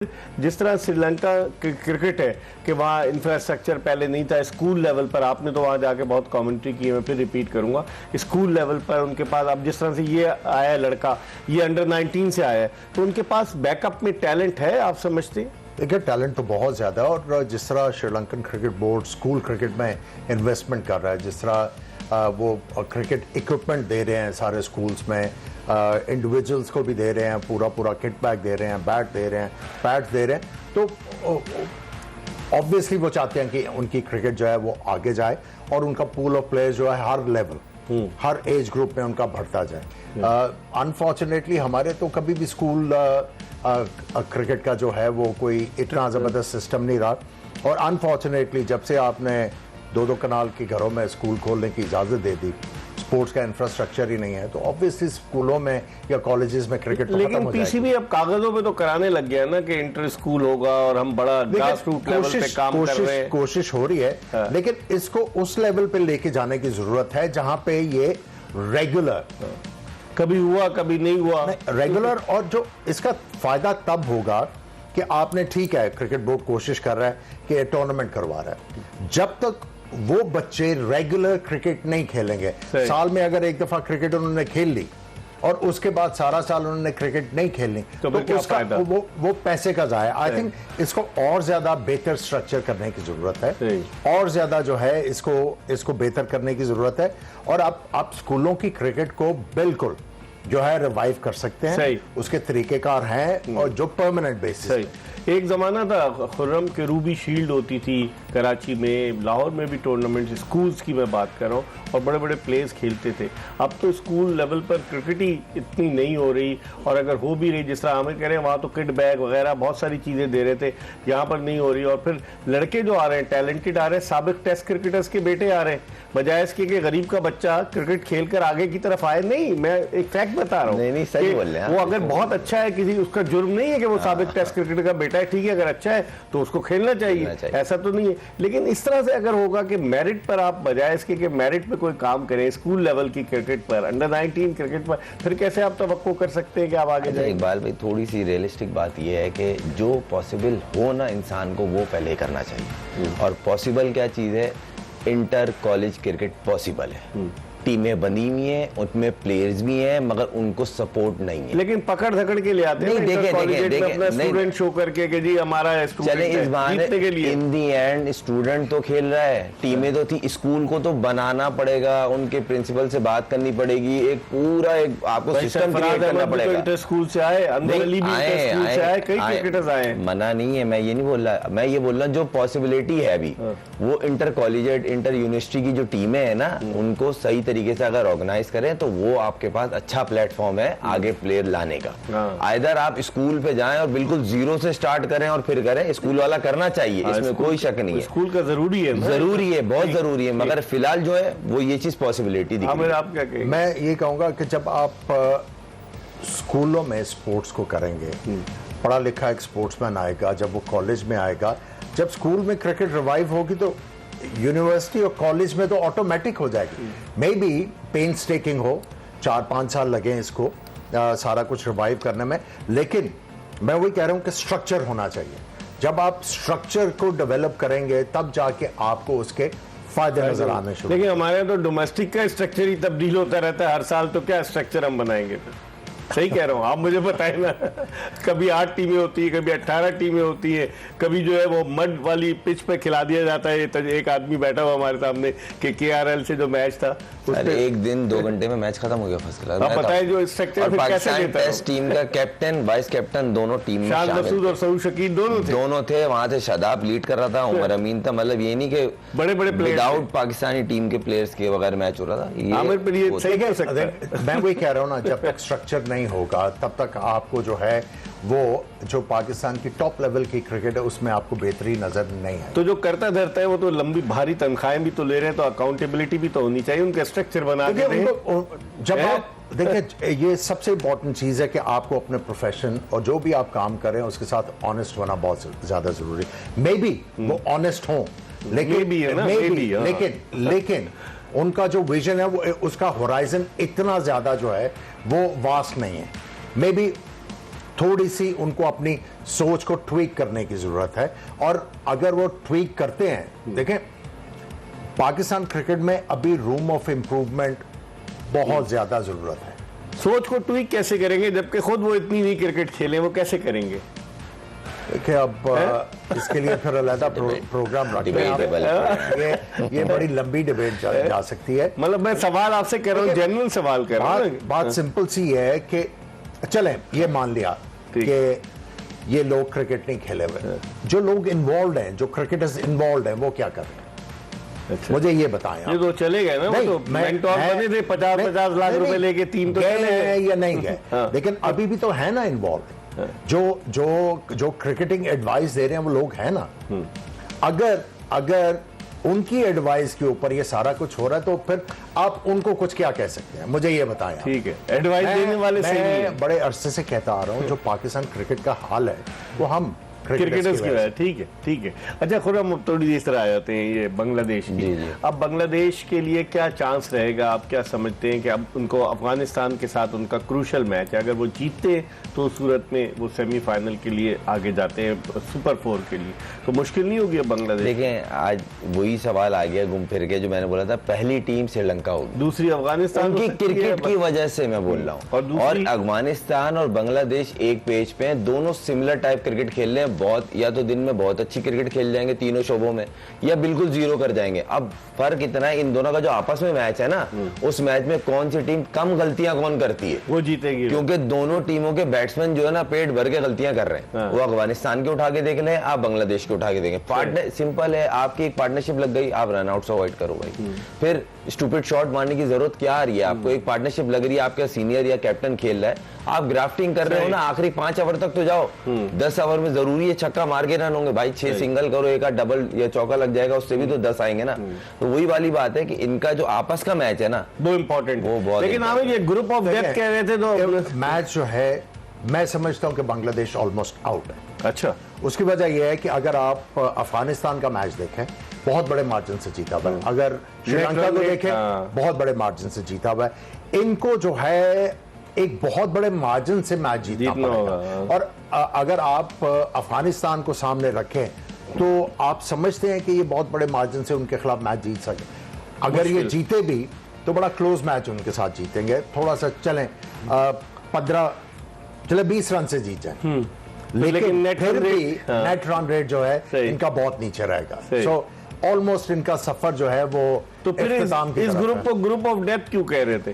जिस तरह श्रीलंका क्रिकेट है कि वहाँ इंफ्रास्ट्रक्चर पहले नहीं था, स्कूल लेवल पर आपने तो वहाँ जाके बहुत कमेंट्री की है, मैं फिर रिपीट करूंगा, स्कूल लेवल पर उनके पास अब जिस तरह से ये आया है लड़का, ये अंडर 19 से आया है, तो उनके पास बैकअप में टैलेंट है, आप समझते हैं? देखिए टैलेंट तो बहुत ज़्यादा है और जिस तरह Sri Lankan cricket board school cricket में इन्वेस्टमेंट कर रहा है, जिस तरह वो क्रिकेट इक्विपमेंट दे रहे हैं सारे स्कूल्स में, इंडिविजुअल्स को भी दे रहे हैं, पूरा किट बैग दे रहे हैं, बैट दे रहे हैं, पैड्स दे रहे हैं, तो ऑब्वियसली वो चाहते हैं कि उनकी क्रिकेट जो है वो आगे जाए और उनका पूल ऑफ प्लेयर्स जो है हर लेवल हर एज ग्रुप में उनका बढ़ता जाए। अनफॉर्चुनेटली हमारे तो कभी भी स्कूल क्रिकेट का जो है वो कोई इतना ज़बरदस्त सिस्टम नहीं रहा, और अनफॉर्चुनेटली जब से आपने दो कनाल के घरों में स्कूल खोलने की इजाज़त दे दी, स्पोर्ट्स का इंफ्रास्ट्रक्चर ही नहीं है, तो ऑब्वियसली स्कूलों में या कॉलेजेस में क्रिकेट लेकिन पीसीबी अब कागजों पे तो कराने लग गया ना कि इंटर स्कूल होगा और हम बड़ा ग्रास रूट लेवल पे काम कर रहे हैं। कोशिश हो रही है, लेकिन इसको उस लेवल पे लेके जाने की जरूरत है जहां पे ये रेगुलर, कभी हुआ कभी नहीं हुआ, रेगुलर, और जो इसका फायदा तब होगा कि आपने, ठीक है क्रिकेट बोर्ड कोशिश कर रहा है कि टूर्नामेंट करवा रहा है, जब तक वो बच्चे रेगुलर क्रिकेट नहीं खेलेंगे, साल में अगर एक दफा क्रिकेट उन्होंने खेल ली और उसके बाद सारा साल उन्होंने क्रिकेट नहीं खेलनी, तो उसका वो पैसे का जाया। आई थिंक इसको और ज्यादा बेहतर स्ट्रक्चर करने की जरूरत है, और ज्यादा जो है इसको बेहतर करने की जरूरत है, और आप स्कूलों की क्रिकेट को बिल्कुल जो है रिवाइव कर सकते हैं, उसके तरीकेकार हैं और जो परमानेंट बेसिस। एक जमाना था खुर्रम के रूबी शील्ड होती थी कराची में, लाहौर में भी टूर्नामेंट, स्कूल्स की मैं बात कर रहा हूँ, और बड़े बड़े प्लेयर्स खेलते थे। अब तो स्कूल लेवल पर क्रिकेट ही इतनी नहीं हो रही, और अगर हो भी रही जिस तरह हमें कह रहे हैं वहाँ तो किट बैग वगैरह बहुत सारी चीज़ें दे रहे थे, यहाँ पर नहीं हो रही। और फिर लड़के जो आ रहे हैं टैलेंटेड आ रहे हैं, साबिक टेस्ट क्रिकेटर्स के बेटे आ रहे हैं, बजाय इसके कि गरीब का बच्चा क्रिकेट खेल कर आगे की तरफ आए। नहीं, मैं एक फैक्ट बता रहा हूँ, नहीं सही बोल रहे हैं, वो अगर बहुत अच्छा है, किसी उसका जुर्म नहीं है कि वो साबिक टेस्ट क्रिकेटर का बेटा है, ठीक है, अगर अच्छा है तो उसको खेलना चाहिए, ऐसा तो नहीं है। लेकिन इस तरह से अगर होगा कि मेरिट पर आप, बजाय इसके कि मेरिट पे कोई काम करें स्कूल लेवल की क्रिकेट पर, अंडर 19 क्रिकेट पर, फिर कैसे आप तवक्को कर सकते हैं कि आप आगे जाएं? इकबाल भाई, थोड़ी सी रियलिस्टिक बात यह है कि जो पॉसिबल हो ना इंसान को वो पहले करना चाहिए। और पॉसिबल क्या चीज़ है? इंटर कॉलेज क्रिकेट पॉसिबल है, टीमें बनी हुई हैं, उनमें प्लेयर्स भी हैं, मगर उनको सपोर्ट नहीं है। लेकिन पकड़ धकड़ के लिए आते हैं, देखें स्टूडेंट शो करके कि जी हमारा स्टूडेंट चले इस बहाने इन दी एंड स्टूडेंट तो खेल रहा है, टीमें तो थी, स्कूल को तो बनाना पड़ेगा, उनके प्रिंसिपल से बात करनी पड़ेगी, एक पूरा एक आपको सिस्टम क्रिएट करना पड़ेगा। स्कूल से आए, कई क्रिकेटर्स आए, मना नहीं है, मैं ये नहीं बोल रहा, मैं ये बोल रहा जो पॉसिबिलिटी है अभी, वो इंटर कॉलेज इंटर यूनिवर्सिटी की जो टीमें है ना, उनको सही तरीके से अगर ऑर्गेनाइज करें तो वो आपके पास अच्छा प्लेटफॉर्म है आगे प्लेयर लाने का। आइदर आप स्कूल पे जाएं और बिल्कुल जीरो से स्टार्ट करें और फिर करें, स्कूल वाला करना चाहिए, इसमें कोई शक नहीं है, स्कूल का जरूरी है, जरूरी है, बहुत जरूरी है, मगर फिलहाल जो है वो ये चीज पॉसिबिलिटी दिख रही है। आप क्या कहेंगे? मैं ये कहूंगा कि जब आप स्कूलों में स्पोर्ट्स को करेंगे, पढ़ा लिखा एक स्पोर्ट्समैन आएगा, जब वो कॉलेज में आएगा, जब स्कूल में क्रिकेट रिवाइव होगी तो यूनिवर्सिटी और कॉलेज में तो ऑटोमेटिक हो जाएगी। मे बी पेनस्टेकिंग हो, 4-5 साल लगे इसको सारा कुछ रिवाइव करने में, लेकिन मैं वही कह रहा हूं कि स्ट्रक्चर होना चाहिए। जब आप स्ट्रक्चर को डेवलप करेंगे तब जाके आपको उसके फायदे नजर आने शुरू। लेकिन हमारे यहाँ तो डोमेस्टिक का स्ट्रक्चर ही तब्दील होता रहता है हर साल, तो क्या स्ट्रक्चर हम बनाएंगे फिर? सही कह रहा हूँ, आप मुझे बताएं ना, कभी 8 टीमें होती है, कभी 18 टीमें होती है, कभी जो है वो मड वाली पिच पे खिला दिया जाता है। एक आदमी बैठा हुआ हमारे सामने कि KRL से जो मैच था, अरे 1 दिन 2 घंटे में मैच खत्म हो गया फर्स्ट क्लास। आप बताएं जो स्ट्रक्चर पाकिस्तान टेस्ट टीम का कैप्टन वाइस कैप्टन दोनों टीम में शान मसूद और सऊद शकील दोनों थे। वहां से शादाब लीड कर रहा था, उमर अमीन था, मतलब ये नहीं कि बड़े बड़े विदाउट पाकिस्तानी टीम के प्लेयर्स के बगैर मैच हो रहा था। मैं वही कह रहा हूँ ना, जब तक स्ट्रक्चर नहीं होगा तब तक आपको जो है वो जो पाकिस्तान की टॉप लेवल की क्रिकेट है उसमें आपको बेहतरी नजर नहीं है। तो जो करता धरता है वो तो लंबी भारी तनख्वाहें भी तो ले रहे हैं, तो अकाउंटेबिलिटी भी तो होनी चाहिए, उनका स्ट्रक्चर बना के जब आप देखिए, ये सबसे इंपॉर्टेंट चीज है कि आपको अपने प्रोफेशन और जो भी आप काम करें उसके साथ ऑनेस्ट होना बहुत ज्यादा जरूरी है। मे बी वो ऑनेस्ट हो, लेकिन उनका जो विजन है वो, उसका होराइजन इतना ज्यादा जो है वो वास्ट नहीं है। मे बी थोड़ी सी उनको अपनी सोच को ट्वीक करने की जरूरत है, और अगर वो ट्वीक करते हैं, देखें पाकिस्तान क्रिकेट में अभी रूम ऑफ इंप्रूवमेंट बहुत ज्यादा जरूरत है। सोच को ट्वीक कैसे करेंगे जबकि खुद वो इतनी नहीं क्रिकेट खेले, वो कैसे करेंगे? देखिए अब इसके लिए फिर अलग प्रोग्राम रखते हैं, ये बड़ी लंबी डिबेट जा सकती है। मतलब मैं सवाल आपसे कर रहा हूँ, जेन्युइन सवाल कर रहा हूँ। बात सिंपल सी है कि चलें ये मान लिया कि ये लोग क्रिकेट नहीं खेले हुए, जो लोग इन्वॉल्व हैं, जो क्रिकेटर्स इन्वॉल्व हैं, वो क्या कर रहे हैं? अच्छा। मुझे ये बताएं आप। ये तो चले गए ना, वो तो मेंटोर बने थे, 50-50 लाख रुपए लेके, 3 तो चले गए गए या नहीं गए, लेकिन अभी भी तो है ना इन्वॉल्व, जो क्रिकेटिंग एडवाइस दे रहे हैं वो लोग हैं ना। अगर उनकी एडवाइस के ऊपर ये सारा कुछ हो रहा है तो फिर आप उनको कुछ क्या कह सकते हैं, मुझे ये बताएं। ठीक है, एडवाइस देने वाले सही नहीं है। मैं बड़े अरसे से कहता आ रहा हूं, जो पाकिस्तान क्रिकेट का हाल है वो हम क्रिकेटर्स की वजह। ठीक है, ठीक है। अच्छा खुर्रम, अब थोड़ी इस तरह आ जाते हैं ये बांग्लादेश की। अब बांग्लादेश के लिए क्या चांस रहेगा, आप क्या समझते हैं कि अब उनको अफगानिस्तान के साथ उनका क्रूशल मैच है, अगर वो जीतते तो उस सूरत में वो सेमीफाइनल के लिए आगे जाते हैं, सुपर 4 के लिए, तो मुश्किल नहीं होगी अब बांग्लादेश? देखें आज वही सवाल आ गया घूम फिर के, जो मैंने बोला था, पहली टीम श्रीलंका होगी, दूसरी अफगानिस्तान। उनकी क्रिकेट की वजह से मैं बोल रहा हूँ। और अफगानिस्तान और बांग्लादेश एक पेज पे हैं, दोनों सिमिलर टाइप क्रिकेट खेल रहे हैं। बहुत, या तो दिन में बहुत अच्छी क्रिकेट खेल जाएंगे तीनों शोबों में, या बिल्कुल जीरो कर जाएंगे। अब फर्क इतना है इन दोनों का जो आपस में मैच है ना, उस मैच में कौन सी टीम कम गलतियां कौन करती है वो जीतेगी, क्योंकि दोनों टीमों के बैट्समैन जो है ना पेट भर के गलतियां कर रहे हैं। वो अफगानिस्तान के उठा के देख लें, आप बांग्लादेश के उठा के देखें, पार्टनर सिंपल है, आपकी एक पार्टनरशिप लग गई, आप रन आउट से अवॉइड करो भाई। फिर स्टूपिड शॉट मारने की जरूरत क्या आ रही है आपको? एक पार्टनरशिप लग रही है, आपका सीनियर या कैप्टन खेल रहा है, आप ग्राफ्टिंग कर रहे हो ना, आखिरी 5 ओवर तक तो जाओ, 10 ओवर में जरूरी है छक्का मार के रन होंगे भाई, 6 सिंगल करो, एक डबल या चौका लग जाएगा, उससे भी तो 10 आएंगे ना। तो वही वाली बात है कि इनका जो आपस का मैच है ना वो इंपॉर्टेंट, वो बहुत। लेकिन आप ये ग्रुप ऑफ डेथ कह रहे थे, तो मैच जो है मैं समझता हूं कि बांग्लादेश ऑलमोस्ट आउट है। अच्छा, उसकी वजह यह है कि अगर आप अफगानिस्तान का मैच देखें, बहुत बड़े मार्जिन से जीता हुआ है, अगर श्रीलंका को देखें बहुत बड़े मार्जिन से जीता हुआ है, इनको जो है एक बहुत बड़े मार्जिन से मैच जीतना पड़ेगा। और अगर आप अफगानिस्तान को सामने रखें तो आप समझते हैं कि ये बहुत बड़े मार्जिन से उनके खिलाफ मैच जीत सके। अगर ये जीते भी तो बड़ा क्लोज मैच उनके साथ जीतेंगे, थोड़ा सा चलें 20 रन से जीत जाए, लेकिन फिर भी नेट रन रेट जो है इनका बहुत नीचे रहेगा। सो ऑलमोस्ट इनका सफर जो है वो तो फिर इस ग्रुप को ग्रुप ऑफ डेथ क्यों कह रहे थे?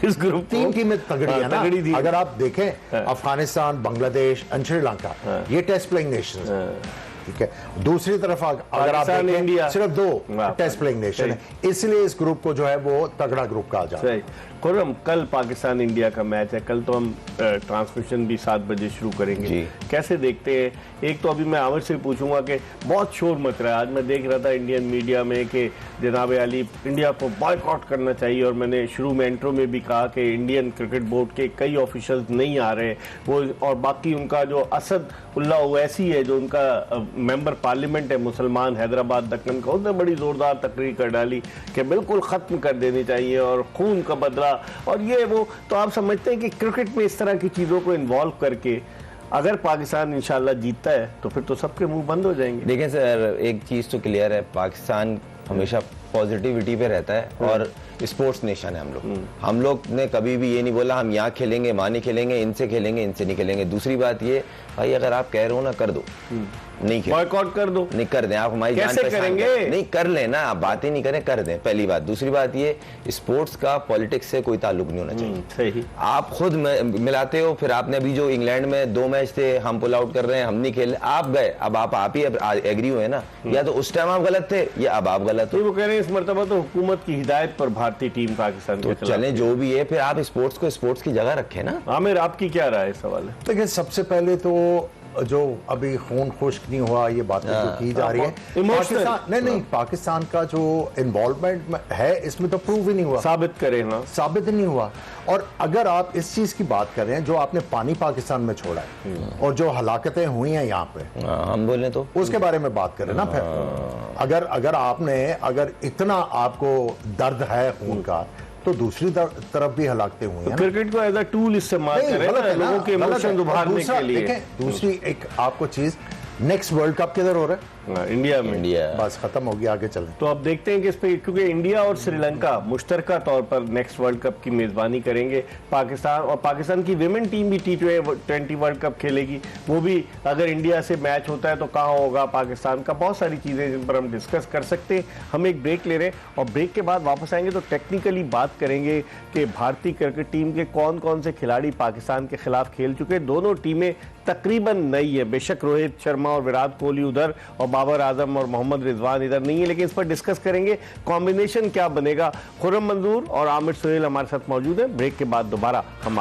इस ग्रुप 3 टीमें तगड़ी है ना। अगर आप देखें अफगानिस्तान, बांग्लादेश एंड श्रीलंका, ये टेस्ट प्लेइंग नेशंस हैं, ठीक है। दूसरी तरफ अगर आप देखें इंडिया, सिर्फ 2 टेस्ट प्लेइंग नेशन है, इसलिए इस ग्रुप को जो है वो तगड़ा ग्रुप कहा जाता है। खुर्रम, कल पाकिस्तान इंडिया का मैच है, कल तो हम ट्रांसमिशन भी 7 बजे शुरू करेंगे, कैसे देखते हैं? एक तो अभी मैं आमिर से पूछूंगा कि बहुत शोर मच रहा है, आज मैं देख रहा था इंडियन मीडिया में कि जनाब अली इंडिया को बॉयकॉट करना चाहिए, और मैंने शुरू में इंट्रो में भी कहा कि इंडियन क्रिकेट बोर्ड के कई ऑफिशियल्स नहीं आ रहे वो, और बाकी उनका जो असद उल्ला ओवैसी है, जो उनका मेंबर पार्लियामेंट है मुसलमान हैदराबाद दक्कन का, उसने बड़ी जोरदार तकरीर कर डाली कि बिल्कुल खत्म कर देनी चाहिए और खून का बदला और ये वो। तो आप समझते हैं कि क्रिकेट में इस तरह की चीजों को इन्वॉल्व करके अगर पाकिस्तान इंशाल्लाह जीतता है तो फिर तो सबके मुंह बंद हो जाएंगे? देखें सर, एक चीज तो क्लियर है, पाकिस्तान हमेशा पॉजिटिविटी पे रहता है और स्पोर्ट्स नेशन है हम लोग ने कभी भी ये नहीं बोला हम यहाँ खेलेंगे, वहाँ नहीं खेलेंगे, इनसे खेलेंगे, इनसे नहीं खेलेंगे। दूसरी बात ये भाई, अगर आप कह रहे हो ना कर दो, नहीं खेल, बॉयकॉट कर दो, नहीं कर दें, आप हमारी जान कैसे करेंगे? नहीं कर लेना, आप बात ही नहीं करें, कर दें, पहली बात। दूसरी बात ये, स्पोर्ट्स का पॉलिटिक्स से कोई ताल्लुक नहीं होना चाहिए। सही, आप खुद मिलाते हो। फिर आपने अभी जो इंग्लैंड में 2 मैच थे, हम पुल आउट कर रहे हैं, हम नहीं खेल, आप गए, अब आप ही एग्री हुए ना, या तो उस टाइम आप गलत थे या अब आप गलत हो। वो कह रहे हैं इस मरतबा तो हुकूमत की हिदायत पर भारतीय टीम पाकिस्तान तो चले जो भी है, फिर आप स्पोर्ट्स को स्पोर्ट्स की जगह रखें ना। आमिर, आपकी क्या राय है इस सवाल है? देखिए, सबसे पहले तो जो अभी खून खुश्क नहीं हुआ, ये बातें जो की जा रही है, पाकिस्तान नहीं, पाकिस्तान का जो इन्वॉल्वमेंट है इसमें तो प्रूव ही नहीं हुआ, साबित करें ना, साबित नहीं हुआ। और अगर आप इस चीज की बात कर रहे हैं, जो आपने पानी पाकिस्तान में छोड़ा है और जो हलाकतें हुई हैं यहाँ पे, हम बोले तो उसके बारे में बात करें ना। फिर अगर इतना आपको दर्द है खून का, तो दूसरी तरफ भी हलाकतें हुई हैं ना। क्रिकेट को एज अ टूल इस्तेमाल नहीं, करें गलत ना, है ना, लोगों के गलत है। इमोशन और उभारने दूसरा, के लिए। देखें, दूसरी एक आपको चीज, नेक्स्ट वर्ल्ड कप किधर हो रहा है? इंडिया में। इंडिया बस खत्म हो गया, आगे चलें। तो अब देखते हैं कि इस पे, क्योंकि इंडिया और श्रीलंका मुश्तरका तौर पर नेक्स्ट वर्ल्ड कप की मेजबानी करेंगे। पाकिस्तान की विमेन टीम भी T20 वर्ल्ड कप खेलेगी। वो भी अगर इंडिया से मैच होता है तो कहाँ होगा पाकिस्तान का, बहुत सारी चीजें जिन पर हम डिस्कस कर सकते हैं। हम एक ब्रेक ले रहे हैं और ब्रेक के बाद वापस आएंगे तो टेक्निकली बात करेंगे कि भारतीय क्रिकेट टीम के कौन कौन से खिलाड़ी पाकिस्तान के खिलाफ खेल चुके। दोनों टीमें तकरीबन नई है, बेशक रोहित शर्मा और विराट कोहली उधर और बाबर आजम और मोहम्मद रिजवान इधर नहीं है, लेकिन इस पर डिस्कस करेंगे कॉम्बिनेशन क्या बनेगा। खुर्रम मंजूर और आमिर सुहेल हमारे साथ मौजूद है। ब्रेक के बाद दोबारा हम